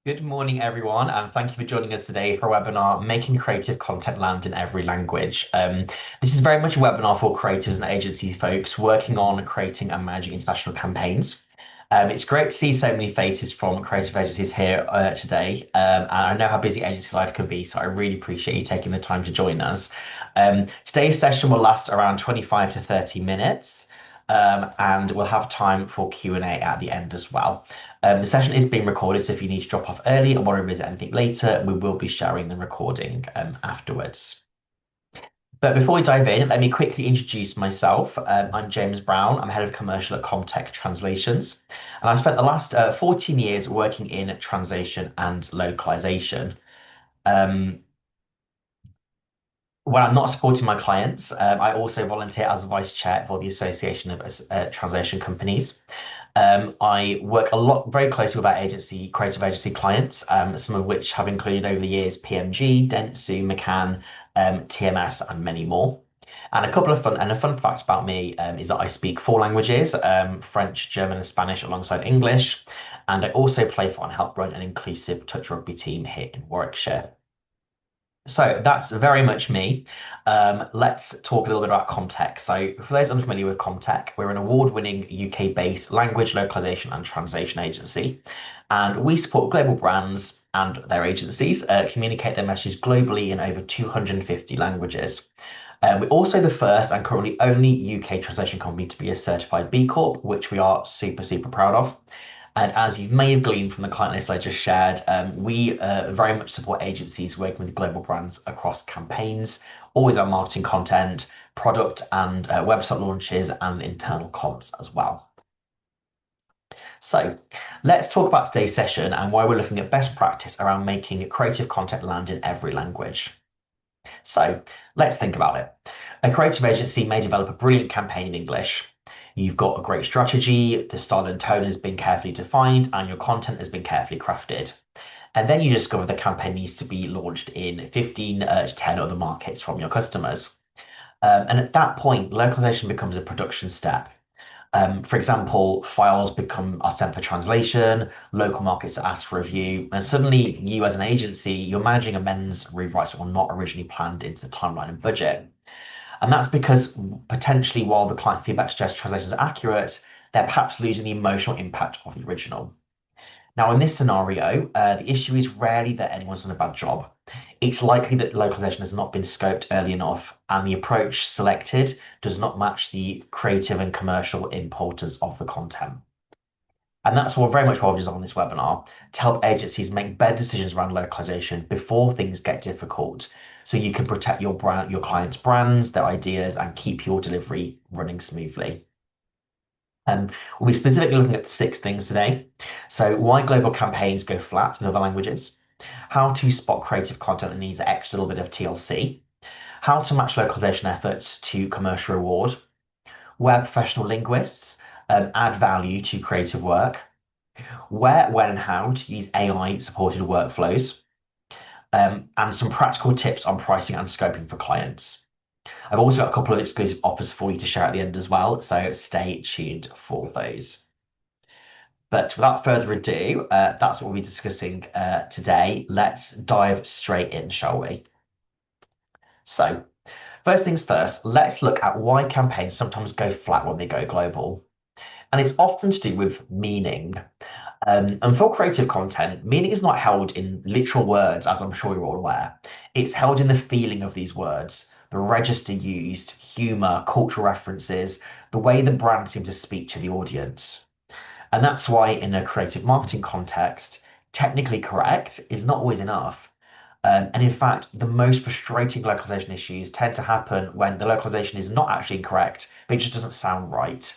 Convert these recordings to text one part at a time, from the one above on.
Good morning, everyone, and thank you for joining us today for our webinar, Making Creative Content Land in Every Language. This is very much a webinar for creatives and agency folks working on creating and managing international campaigns. It's great to see so many faces from creative agencies here today, and I know how busy agency life can be, so I really appreciate you taking the time to join us. Today's session will last around 25 to 30 minutes. And we'll have time for Q&A at the end as well. The session is being recorded, so if you need to drop off early or want to revisit anything later, we will be sharing the recording afterwards. But before we dive in, let me quickly introduce myself. I'm James Brown. I'm head of commercial at Comtec Translations, and I've spent the last 14 years working in translation and localization. When I'm not supporting my clients, I also volunteer as vice chair for the Association of Translation Companies. I work a lot, very closely with our agency, creative agency clients, some of which have included over the years PMG, Dentsu, McCann, TMS, and many more. And a fun fact about me is that I speak four languages, French, German, and Spanish alongside English. And I also play for and help run an inclusive touch rugby team here in Warwickshire. So that's very much me. Let's talk a little bit about Comtec. So for those unfamiliar with Comtec, we're an award-winning UK-based language localization and translation agency. And we support global brands and their agencies communicate their messages globally in over 250 languages. We're also the first and currently only UK translation company to be a certified B Corp, which we are super, super proud of. And as you may have gleaned from the client list I just shared, we very much support agencies working with global brands across campaigns, always on marketing content, product and website launches, and internal comms as well. So let's talk about today's session and why we're looking at best practice around making creative content land in every language. So let's think about it. A creative agency may develop a brilliant campaign in English. You've got a great strategy, the style and tone has been carefully defined, and your content has been carefully crafted. And then you discover the campaign needs to be launched in 15 to 10 other markets from your customers. And at that point, localization becomes a production step. For example, files are sent for translation, local markets are asked for review, and suddenly you as an agency, you're managing amends, rewrites that were not originally planned into the timeline and budget. And that's because potentially while the client feedback suggests translations are accurate, they're perhaps losing the emotional impact of the original. Now, in this scenario, the issue is rarely that anyone's done a bad job. It's likely that localization has not been scoped early enough, and the approach selected does not match the creative and commercial importance of the content. And that's what very much what I've designed on this webinar to help agencies make better decisions around localization before things get difficult, so you can protect your brand, your clients' brands, their ideas, and keep your delivery running smoothly. We'll be specifically looking at 6 things today. So why global campaigns go flat in other languages, how to spot creative content that needs an extra little bit of TLC, how to match localization efforts to commercial reward, where professional linguists add value to creative work, where, when, and how to use AI-supported workflows, and some practical tips on pricing and scoping for clients. I've also got a couple of exclusive offers for you to share at the end as well, so stay tuned for those. But without further ado, that's what we'll be discussing today. Let's dive straight in, shall we? So, first things first, let's look at why campaigns sometimes go flat when they go global. And it's often to do with meaning. And for creative content, meaning is not held in literal words, as I'm sure you're all aware. It's held in the feeling of these words, the register used, humor, cultural references, the way the brand seems to speak to the audience. And that's why in a creative marketing context, technically correct is not always enough. And in fact, the most frustrating localization issues tend to happen when the localization is not actually incorrect, but it just doesn't sound right.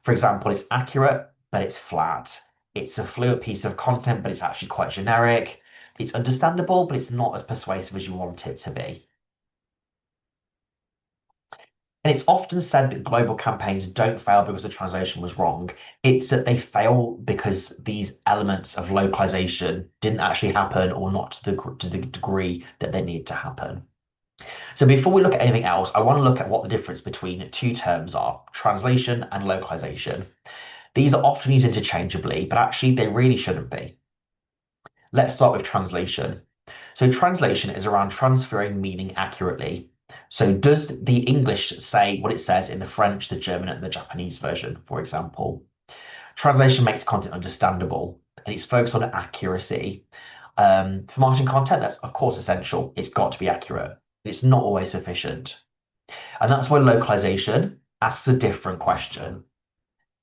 For example, it's accurate, but it's flat. It's a fluid piece of content, but it's actually quite generic. It's understandable, but it's not as persuasive as you want it to be. And it's often said that global campaigns don't fail because the translation was wrong. It's that they fail because these elements of localization didn't actually happen or not to the degree that they need to happen. So before we look at anything else, I want to look at what the difference between two terms are, translation and localization. These are often used interchangeably, but actually they really shouldn't be. Let's start with translation. So translation is around transferring meaning accurately. So does the English say what it says in the French, the German, and the Japanese version, for example? Translation makes content understandable and it's focused on accuracy. For marketing content, that's of course essential. It's got to be accurate. It's not always sufficient. And that's where localization asks a different question.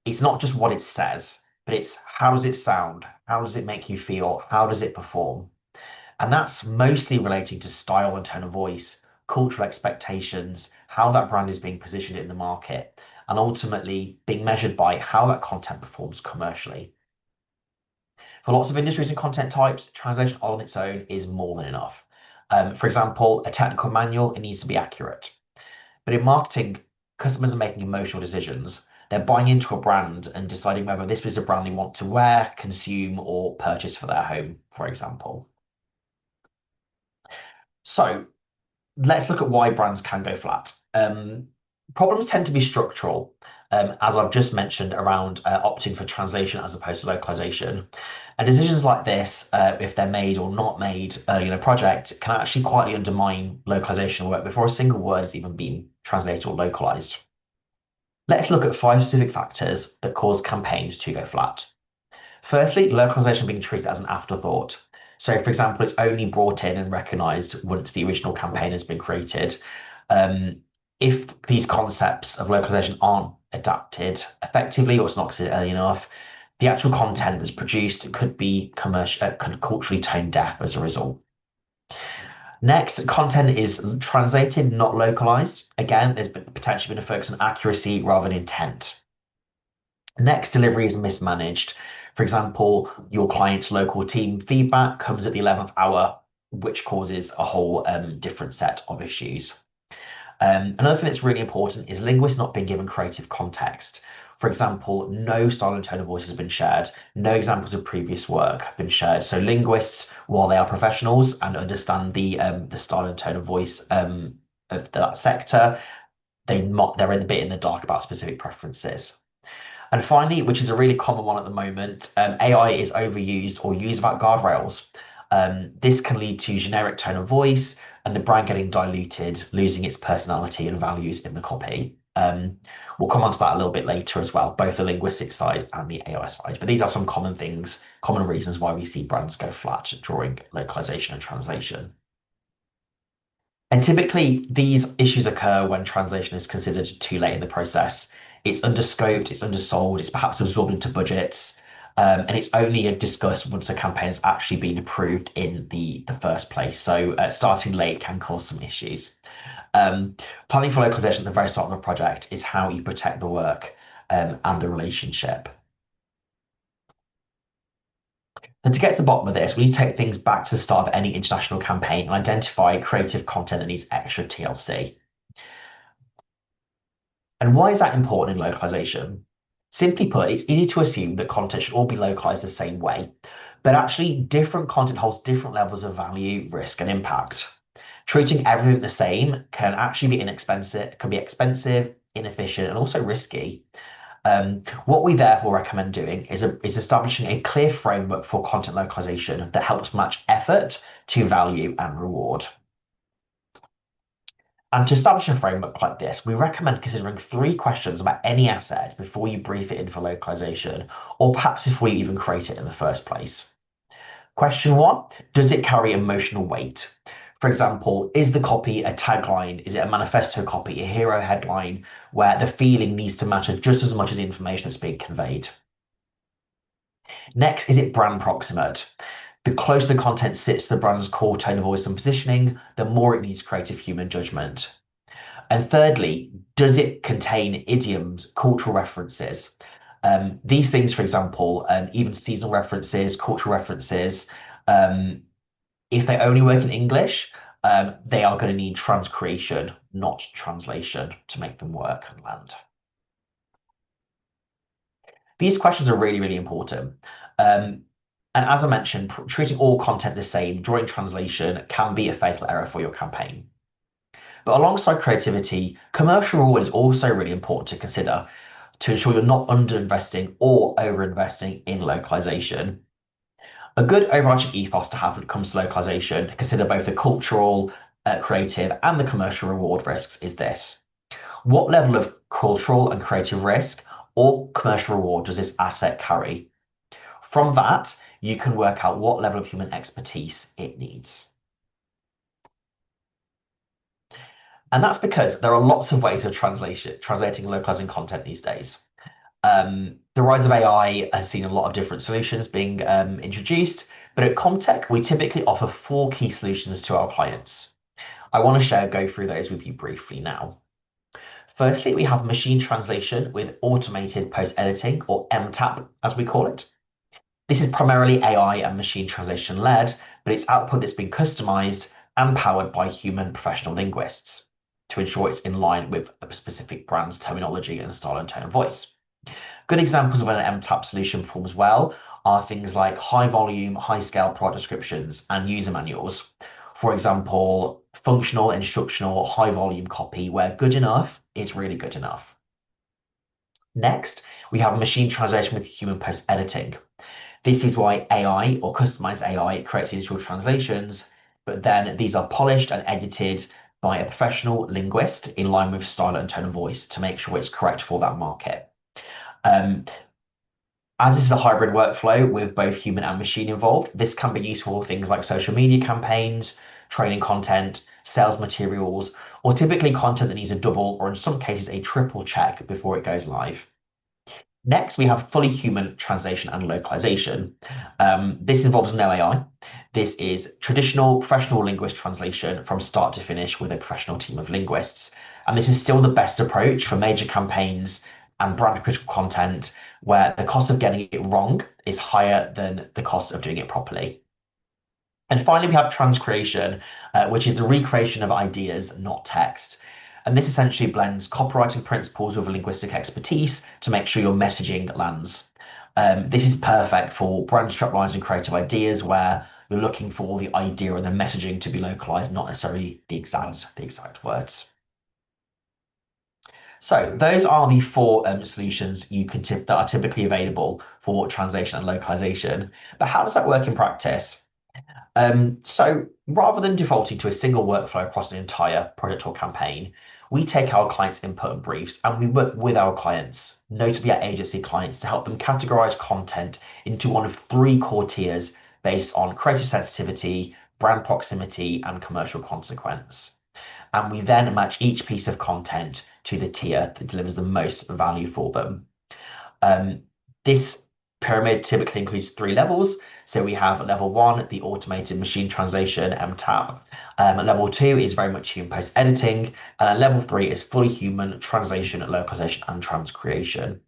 It's not just what it says, but it's how does it sound? How does it make you feel? How does it perform? And that's mostly relating to style and tone of voice, cultural expectations, how that brand is being positioned in the market, and ultimately being measured by how that content performs commercially. For lots of industries and content types, translation on its own is more than enough. For example, a technical manual, it needs to be accurate. But in marketing, customers are making emotional decisions. They're buying into a brand and deciding whether this is a brand they want to wear, consume, or purchase for their home, for example. So let's look at why brands can go flat. Problems tend to be structural, as I've just mentioned around opting for translation as opposed to localization. And decisions like this, if they're made or not made early in a project, can actually quietly undermine localization work before a single word has even been translated or localized. Let's look at 5 specific factors that cause campaigns to go flat. Firstly, localization being treated as an afterthought. So, for example, it's only brought in and recognized once the original campaign has been created. If these concepts of localization aren't adapted effectively or it's not considered early enough, the actual content that's produced could be could culturally tone deaf as a result. Next, content is translated, not localized. Again, there's potentially been a focus on accuracy rather than intent. Next, delivery is mismanaged. For example, your client's local team feedback comes at the 11th hour, which causes a whole different set of issues. Another thing that's really important is linguists not being given creative context. For example, no style and tone of voice has been shared. No examples of previous work have been shared. So linguists, while they are professionals and understand the style and tone of voice of that sector, they're a bit in the dark about specific preferences. And finally, which is a really common one at the moment, AI is overused or used without guardrails. This can lead to generic tone of voice and the brand getting diluted, losing its personality and values in the copy. We'll come on to that a little bit later as well, both the linguistic side and the AI side. But these are some common things, common reasons why we see brands go flat during localization and translation. And typically, these issues occur when translation is considered too late in the process. It's underscoped, it's undersold, it's perhaps absorbed into budgets, and it's only discussed once a campaign has actually been approved in the first place. So starting late can cause some issues. Planning for localization at the very start of a project is how you protect the work and the relationship. And to get to the bottom of this, we need to take things back to the start of any international campaign and identify creative content that needs extra TLC. And why is that important in localization? Simply put, it's easy to assume that content should all be localized the same way, but actually different content holds different levels of value, risk, and impact. Treating everything the same can actually be inexpensive, can be expensive, inefficient, and also risky. What we therefore recommend doing is establishing a clear framework for content localization that helps match effort to value and reward. And to establish a framework like this, we recommend considering 3 questions about any asset before you brief it in for localization, or perhaps before you even create it in the first place. Question 1, does it carry emotional weight? For example, is the copy a tagline? Is it a manifesto copy, a hero headline, where the feeling needs to matter just as much as the information that's being conveyed? Next, is it brand proximate? The closer the content sits to the brand's core tone of voice and positioning, the more it needs creative human judgment. And thirdly, does it contain idioms, cultural references? These things, for example, even seasonal references, cultural references, if they only work in English, they are going to need transcreation, not translation, to make them work and land. These questions are really, really important. And as I mentioned, treating all content the same during translation can be a fatal error for your campaign. But alongside creativity, commercial reward is also really important to consider to ensure you're not underinvesting or overinvesting in localization. A good overarching ethos to have when it comes to localization, consider both the cultural, creative, and the commercial reward risks is this. What level of cultural and creative risk or commercial reward does this asset carry? From that, you can work out what level of human expertise it needs. And that's because there are lots of ways of translating and localizing content these days. The rise of AI has seen a lot of different solutions being introduced, but at Comtec, we typically offer four key solutions to our clients. I want to go through those with you briefly now. Firstly, we have machine translation with automated post-editing, or MTAP as we call it. This is primarily AI and machine translation led, but it's output that's been customized and powered by human professional linguists to ensure it's in line with a specific brand's terminology and style and tone of voice. Good examples of when an MTAP solution performs well are things like high volume, high scale product descriptions and user manuals. For example, functional, instructional, high volume copy where good enough is really good enough. Next, we have machine translation with human post editing. This is why AI or customized AI creates initial translations, but then these are polished and edited by a professional linguist in line with style and tone of voice to make sure it's correct for that market. As this is a hybrid workflow with both human and machine involved, this can be useful for things like social media campaigns, training content, sales materials, or typically content that needs a double or in some cases a triple check before it goes live. Next, we have fully human translation and localization. This involves no AI. This is traditional professional linguist translation from start to finish with a professional team of linguists. And this is still the best approach for major campaigns and brand critical content where the cost of getting it wrong is higher than the cost of doing it properly. And finally, we have transcreation, which is the recreation of ideas, not text. And this essentially blends copywriting principles with linguistic expertise to make sure your messaging lands. This is perfect for brand straplines and creative ideas where you're looking for the idea and the messaging to be localized, not necessarily the exact words. So those are the four solutions you can that are typically available for translation and localization. But how does that work in practice? So rather than defaulting to a single workflow across an entire product or campaign, we take our clients' input and briefs and we work with our clients, notably our agency clients, to help them categorize content into one of three core tiers based on creative sensitivity, brand proximity, and commercial consequence. And we then match each piece of content to the tier that delivers the most value for them. This pyramid typically includes three levels. So we have level one, the automated machine translation, MTAP. Level two is very much human post editing. And level three is fully human translation, localization, and transcreation.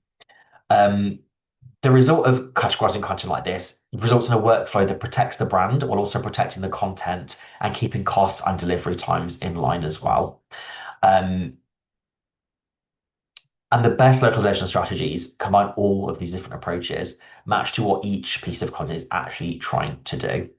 The result of categorizing content like this results in a workflow that protects the brand while also protecting the content and keeping costs and delivery times in line as well. And the best localization strategies combine all of these different approaches, matched to what each piece of content is actually trying to do.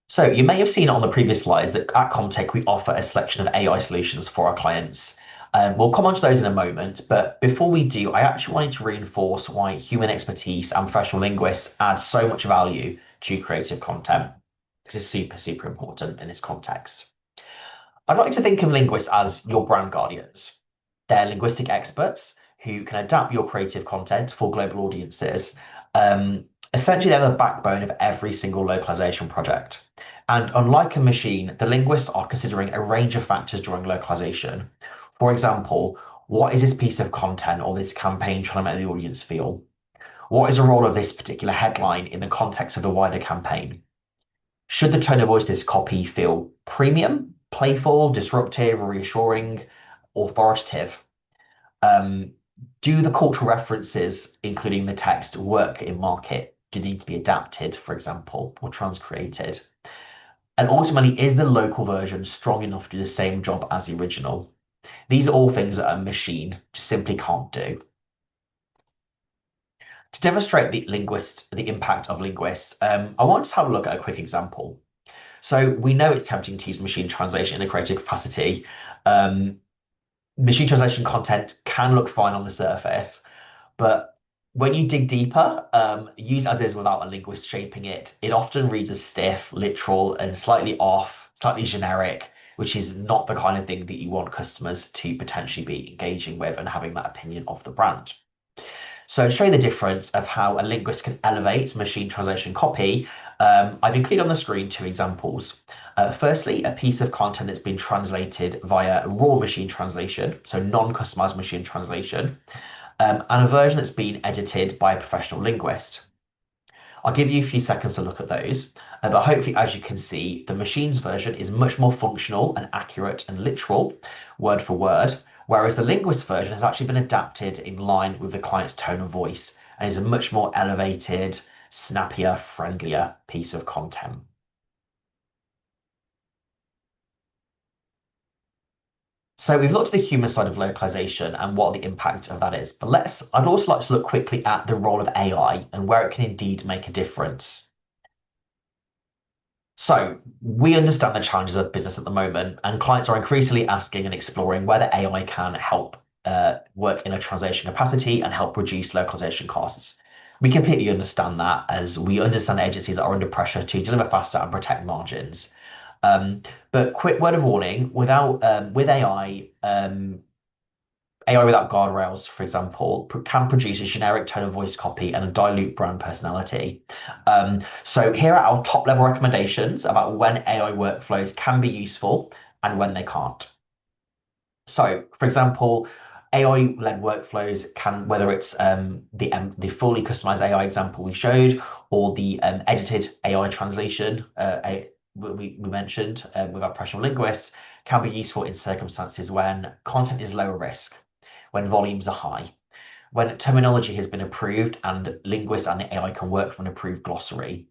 So you may have seen on the previous slides that at Comtec, we offer a selection of AI solutions for our clients. We'll come on to those in a moment, but before we do, I actually wanted to reinforce why human expertise and professional linguists add so much value to creative content, because it's super, super important in this context. I'd like to think of linguists as your brand guardians. They're linguistic experts who can adapt your creative content for global audiences. Essentially, they're the backbone of every single localization project. And unlike a machine, the linguists are considering a range of factors during localization. For example, what is this piece of content or this campaign trying to make the audience feel? What is the role of this particular headline in the context of the wider campaign? Should the tone of voice of this copy feel premium, playful, disruptive, reassuring, authoritative? Do the cultural references, including the text, work in market? Do they need to be adapted, for example, or transcreated? And ultimately, is the local version strong enough to do the same job as the original? These are all things that a machine just simply can't do. To demonstrate the impact of linguists, I want to have a look at a quick example. So we know it's tempting to use machine translation in a creative capacity. Machine translation content can look fine on the surface, but When you dig deeper, use as is without a linguist shaping it, it often reads as stiff, literal, and slightly off, slightly generic, which is not the kind of thing that you want customers to potentially be engaging with and having that opinion of the brand. So to show you the difference of how a linguist can elevate machine translation copy, I've included on the screen two examples. Firstly, a piece of content that's been translated via raw machine translation, so non-customized machine translation, and a version that's been edited by a professional linguist. I'll give you a few seconds to look at those, but hopefully, as you can see, the machine's version is much more functional and accurate and literal, word for word, whereas the linguist version has actually been adapted in line with the client's tone of voice and is a much more elevated, snappier, friendlier piece of content. So we've looked at the human side of localization and what the impact of that is, but I'd also like to look quickly at the role of AI and where it can indeed make a difference. So we understand the challenges of business at the moment, and clients are increasingly asking and exploring whether AI can help work in a translation capacity and help reduce localization costs. We completely understand that, as we understand agencies are under pressure to deliver faster and protect margins. But quick word of warning: with AI without guardrails, for example, can produce a generic tone of voice copy and a dilute brand personality. So here are our top level recommendations about when AI workflows can be useful and when they can't. So, for example, AI-led workflows can, whether it's the fully customized AI example we showed, or the edited AI translation we mentioned with our professional linguists, can be useful in circumstances when content is lower risk, when volumes are high, when terminology has been approved and linguists and the AI can work from an approved glossary,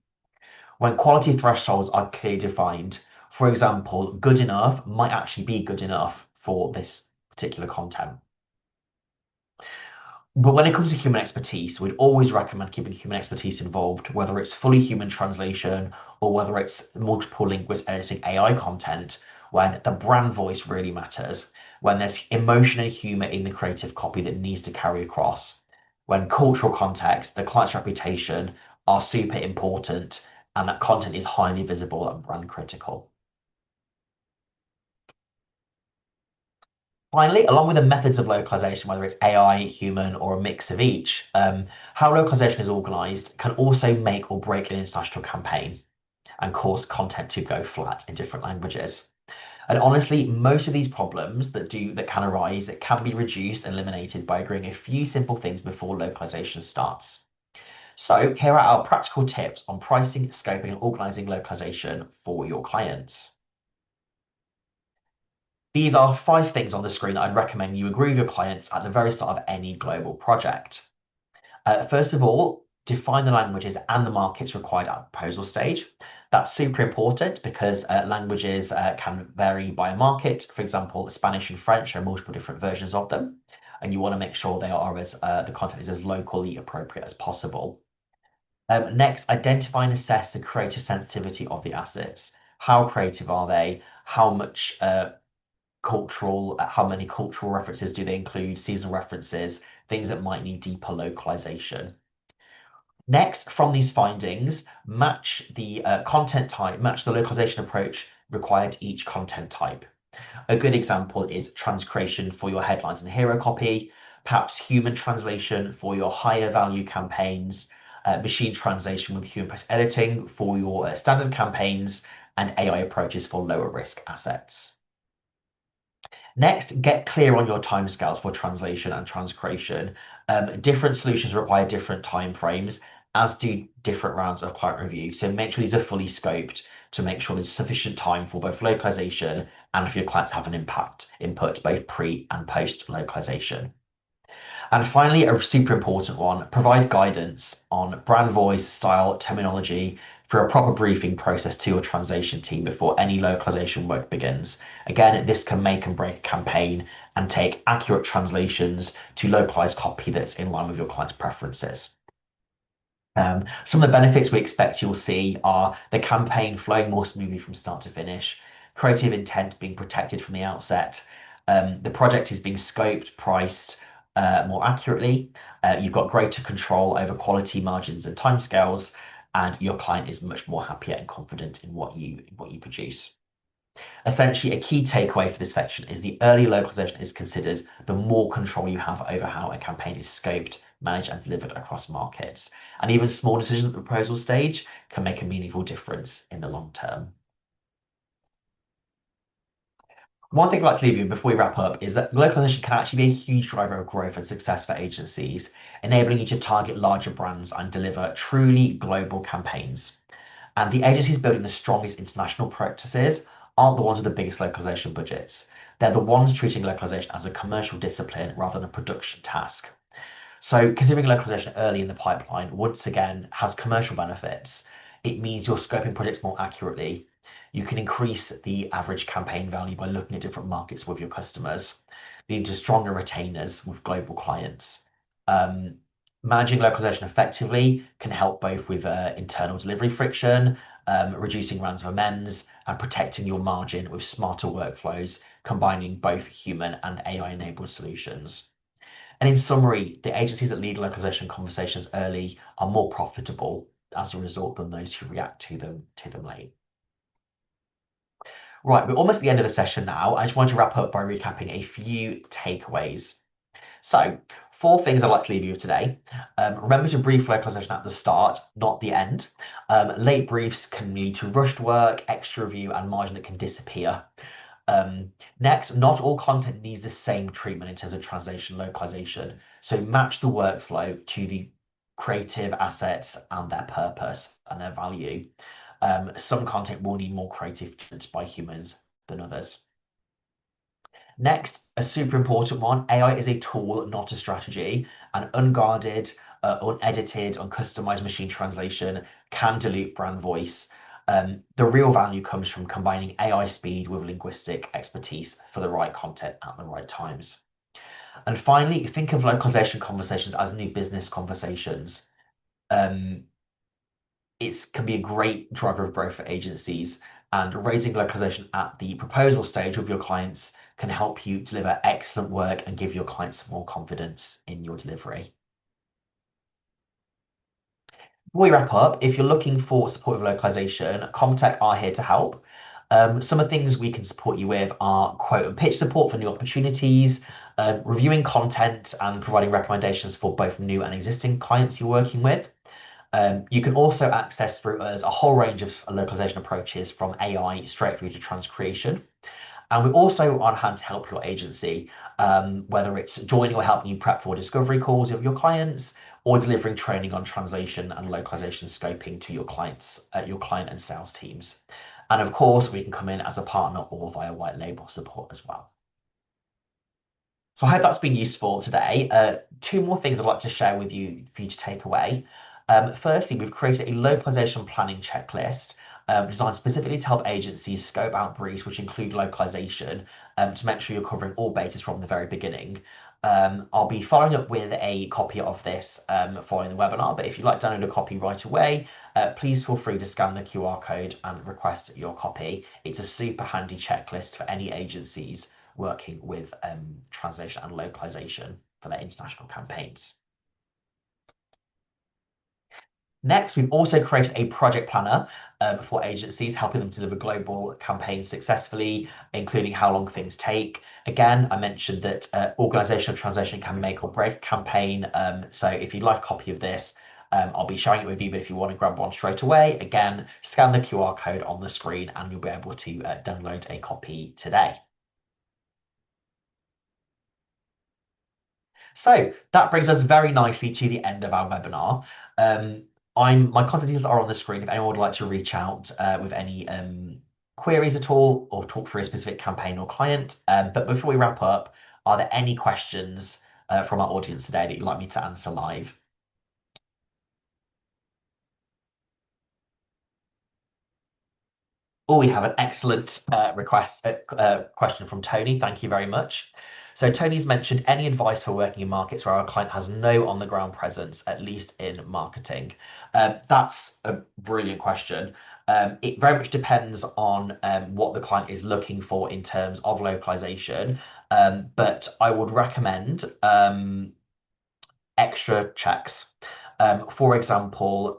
when quality thresholds are clearly defined. For example, good enough might actually be good enough for this particular content. But when it comes to human expertise, we'd always recommend keeping human expertise involved, whether it's fully human translation or whether it's multiple linguists editing AI content, when the brand voice really matters, when there's emotion and humor in the creative copy that needs to carry across, when cultural context, the client's reputation are super important, and that content is highly visible and brand critical. Finally, along with the methods of localization, whether it's AI, human, or a mix of each, how localization is organized can also make or break an international campaign and cause content to go flat in different languages. And honestly, most of these problems that can arise, it can be reduced and eliminated by agreeing a few simple things before localization starts. So here are our practical tips on pricing, scoping, and organizing localization for your clients. These are 5 things on the screen that I'd recommend you agree with your clients at the very start of any global project. First of all, define the languages and the markets required at the proposal stage. That's super important because languages can vary by a market. For example, Spanish and French are multiple different versions of them, and you want to make sure the content is as locally appropriate as possible. Next, identify and assess the creative sensitivity of the assets. How creative are they? How many cultural references do they include? Seasonal references, things that might need deeper localization. Next, from these findings, match the content type, match the localization approach required to each content type. A good example is transcreation for your headlines and hero copy, perhaps human translation for your higher value campaigns, machine translation with human post editing for your standard campaigns, and AI approaches for lower risk assets. Next, get clear on your timescales for translation and transcreation. Different solutions require different timeframes, as do different rounds of client review. So make sure these are fully scoped to make sure there's sufficient time for both localization and if your clients have an input both pre and post localization. And finally, a super important one, provide guidance on brand voice, style, terminology for a proper briefing process to your translation team before any localization work begins. Again, this can make and break a campaign and take accurate translations to localized copy that's in line with your client's preferences. Some of the benefits we expect you'll see are the campaign flowing more smoothly from start to finish, creative intent being protected from the outset, the project is being scoped, priced, more accurately. You've got greater control over quality margins and timescales, and your client is much more happier and confident in what you produce. Essentially, a key takeaway for this section is the earlier localization is considered, the more control you have over how a campaign is scoped, managed, and delivered across markets. And even small decisions at the proposal stage can make a meaningful difference in the long term. One thing I'd like to leave you before we wrap up is that localization can actually be a huge driver of growth and success for agencies, enabling you to target larger brands and deliver truly global campaigns. And the agencies building the strongest international practices aren't the ones with the biggest localization budgets. They're the ones treating localization as a commercial discipline rather than a production task. So considering localization early in the pipeline, once again, has commercial benefits. It means you're scoping projects more accurately. You can increase the average campaign value by looking at different markets with your customers, leading to stronger retainers with global clients. Um, Managing localization effectively can help both with internal delivery friction, reducing rounds of amends, and protecting your margin with smarter workflows, combining both human and AI-enabled solutions. And in summary, the agencies that lead localization conversations early are more profitable as a result than those who react to them late. Right, we're almost at the end of the session now. I just want to wrap up by recapping a few takeaways. So, four things I'd like to leave you with today. Remember to brief localization at the start, not the end. Late briefs can lead to rushed work, extra review, and margin that can disappear. Next, not all content needs the same treatment in terms of translation localization. So match the workflow to the creative assets and their purpose and their value. Some content will need more creative treatment by humans than others. Next, a super important one, AI is a tool, not a strategy, and unguarded, unedited, uncustomized machine translation can dilute brand voice. The real value comes from combining AI speed with linguistic expertise for the right content at the right times. And finally, think of localization conversations as new business conversations. Um, it can be a great driver of growth for agencies, and raising localization at the proposal stage with your clients can help you deliver excellent work and give your clients more confidence in your delivery. Before we wrap up, if you're looking for support with localization, Comtec are here to help. Some of the things we can support you with are quote and pitch support for new opportunities, reviewing content and providing recommendations for both new and existing clients you're working with. You can also access through us a whole range of localization approaches from AI straight through to transcreation. And we're also on hand to help your agency, whether it's joining or helping you prep for discovery calls with your clients or delivering training on translation and localization scoping to your clients, your client and sales teams. And of course, we can come in as a partner or via white label support as well. So I hope that's been useful today. Two more things I'd like to share with you for you to take away. Firstly, we've created a localization planning checklist designed specifically to help agencies scope out briefs which include localization to make sure you're covering all bases from the very beginning. I'll be following up with a copy of this following the webinar, but if you'd like to download a copy right away, please feel free to scan the QR code and request your copy. It's a super handy checklist for any agencies working with translation and localization for their international campaigns. Next, we've also created a project planner for agencies, helping them deliver global campaigns successfully, including how long things take. Again, I mentioned that organizational translation can make or break a campaign. So if you'd like a copy of this, I'll be sharing it with you, but if you want to grab one straight away, again, scan the QR code on the screen and you'll be able to download a copy today. So that brings us very nicely to the end of our webinar. My contact details are on the screen if anyone would like to reach out with any queries at all or talk through a specific campaign or client. But before we wrap up, are there any questions from our audience today that you'd like me to answer live? Oh, we have an excellent question from Tony. Thank you very much. So Tony's mentioned any advice for working in markets where our client has no on-the-ground presence, at least in marketing. That's a brilliant question. It very much depends on what the client is looking for in terms of localization. But I would recommend extra checks. For example,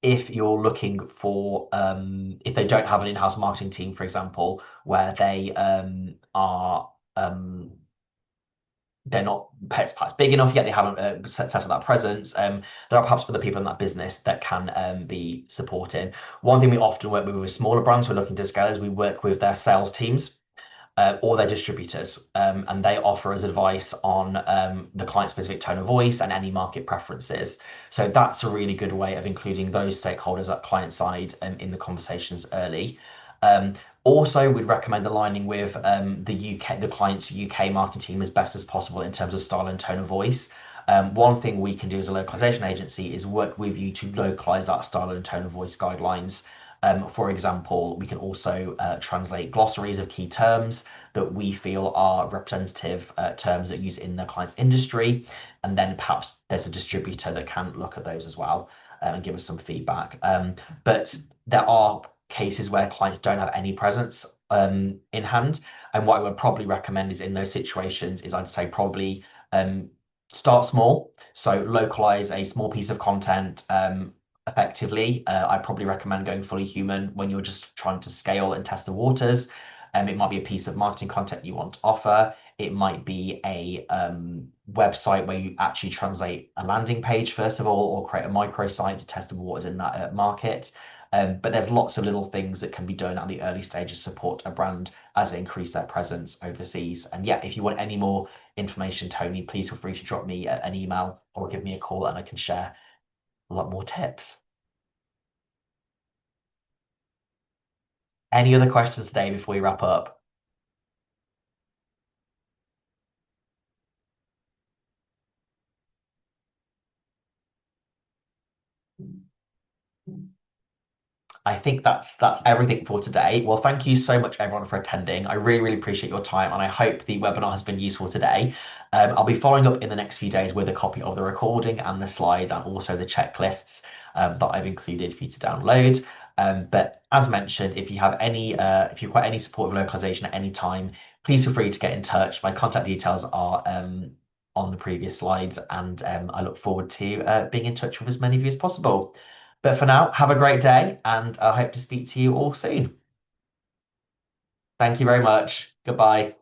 if you're looking for if they don't have an in-house marketing team, for example, where they are they're not perhaps big enough yet, they haven't set up that presence. There are perhaps other people in that business that can be supporting. One thing we often work with smaller brands who are looking to scale is we work with their sales teams or their distributors, and they offer us advice on the client-specific tone of voice and any market preferences. So that's a really good way of including those stakeholders at client side in the conversations early. Um, Also, we'd recommend aligning with the UK, the client's UK marketing team as best as possible in terms of style and tone of voice. One thing we can do as a localization agency is work with you to localize that style and tone of voice guidelines. For example, we can also translate glossaries of key terms that we feel are representative terms that are used in the client's industry. And then perhaps there's a distributor that can look at those as well and give us some feedback. But there are cases where clients don't have any presence in hand. And what I would probably recommend is in those situations is I'd say probably start small. So localize a small piece of content effectively. I'd probably recommend going fully human when you're just trying to scale and test the waters. It might be a piece of marketing content you want to offer. It might be a website where you actually translate a landing page, first of all, or create a microsite to test the waters in that market. But there's lots of little things that can be done at the early stages to support a brand as they increase their presence overseas. And yeah, if you want any more information, Tony, please feel free to drop me an email or give me a call and I can share a lot more tips. Any other questions today before we wrap up? I think that's everything for today. Well, thank you so much everyone for attending. I really, really appreciate your time and I hope the webinar has been useful today. I'll be following up in the next few days with a copy of the recording and the slides and also the checklists that I've included for you to download. But as mentioned, if you have any, if you've got any support of localization at any time, please feel free to get in touch. My contact details are on the previous slides, and I look forward to being in touch with as many of you as possible. But for now, have a great day, and I hope to speak to you all soon. Thank you very much. Goodbye.